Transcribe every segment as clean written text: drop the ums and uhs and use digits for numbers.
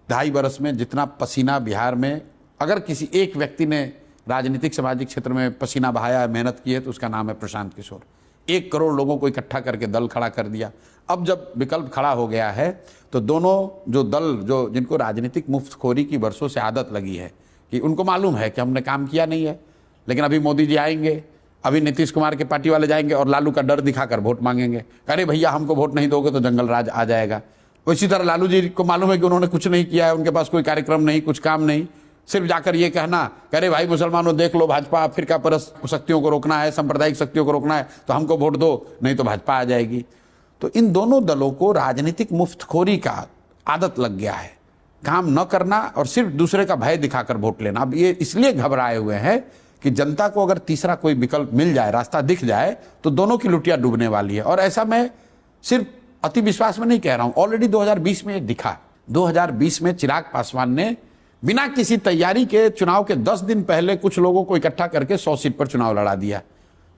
2.5 बरस में जितना पसीना बिहार में अगर किसी एक व्यक्ति ने राजनीतिक सामाजिक क्षेत्र में पसीना बहाया है, मेहनत की है, तो उसका नाम है प्रशांत किशोर। 1 करोड़ लोगों को इकट्ठा करके दल खड़ा कर दिया। अब जब विकल्प खड़ा हो गया है तो दोनों जो दल जो जिनको राजनीतिक मुफ्तखोरी की वर्षों से आदत लगी है कि उनको मालूम है कि हमने काम किया नहीं है, लेकिन अभी मोदी जी आएंगे, अभी नीतीश कुमार के पार्टी वाले जाएंगे और लालू का डर दिखाकर वोट मांगेंगे। अरे भैया हमको वोट नहीं दोगे तो जंगल राज आ जाएगा। इसी तरह लालू जी को मालूम है कि उन्होंने कुछ नहीं किया है, उनके पास कोई कार्यक्रम नहीं, कुछ काम नहीं, सिर्फ जाकर ये कहना अरे भाई मुसलमानों देख लो, भाजपा फिरका परस्त शक्तियों को रोकना है, सांप्रदायिक शक्तियों को रोकना है, तो हमको वोट दो, नहीं तो भाजपा आ जाएगी। तो इन दोनों दलों को राजनीतिक मुफ्तखोरी का आदत लग गया है, काम न करना और सिर्फ दूसरे का भय दिखाकर वोट लेना। अब ये इसलिए घबराए हुए हैं कि जनता को अगर तीसरा कोई विकल्प मिल जाए, रास्ता दिख जाए, तो दोनों की लुटिया डूबने वाली है। और ऐसा मैं सिर्फ अति विश्वास में नहीं कह रहा हूं, ऑलरेडी 2020 में ये दिखा। 2020 में चिराग पासवान ने बिना किसी तैयारी के चुनाव के 10 दिन पहले कुछ लोगों को इकट्ठा करके 100 सीट पर चुनाव लड़ा दिया।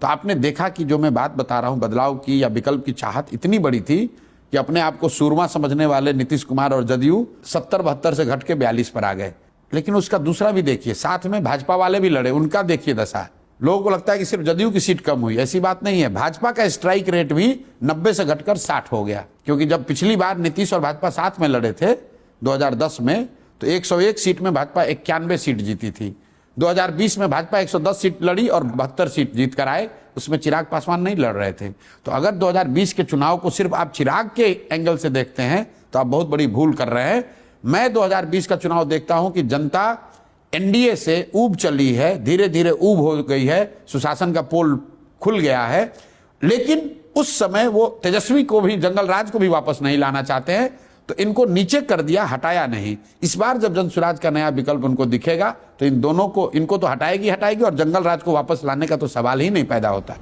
तो आपने देखा कि जो मैं बात बता रहा हूं, बदलाव की या विकल्प की चाहत इतनी बड़ी थी कि अपने आप को सूरमा समझने वाले नीतीश कुमार और जदयू 70-72 से घट के 42 पर आ गए। लेकिन उसका दूसरा भी देखिए, साथ में भाजपा वाले भी लड़े, उनका देखिए दशा। लोगों को लगता है कि सिर्फ जदयू की सीट कम हुई, ऐसी बात नहीं है। भाजपा का स्ट्राइक रेट भी 90 से घटकर 60 हो गया, क्योंकि जब पिछली बार नीतीश और भाजपा साथ में लड़े थे 2010 में, तो 101 सीट में भाजपा 91 सीट जीती थी। 2020 में भाजपा 110 सीट लड़ी और 72 सीट जीत कर आए, उसमें चिराग पासवान नहीं लड़ रहे थे। तो अगर 2020 के चुनाव को सिर्फ आप चिराग के एंगल से देखते हैं तो आप बहुत बड़ी भूल कर रहे हैं। मैं 2020 का चुनाव देखता हूं कि जनता एनडीए से ऊब चली है, धीरे धीरे ऊब हो गई है, सुशासन का पोल खुल गया है, लेकिन उस समय वो तेजस्वी को भी, जंगल राज को भी वापस नहीं लाना चाहते हैं, तो इनको नीचे कर दिया, हटाया नहीं। इस बार जब जनसुराज का नया विकल्प उनको दिखेगा तो इन दोनों को, इनको तो हटाएगी और जंगल राज को वापस लाने का तो सवाल ही नहीं पैदा होता।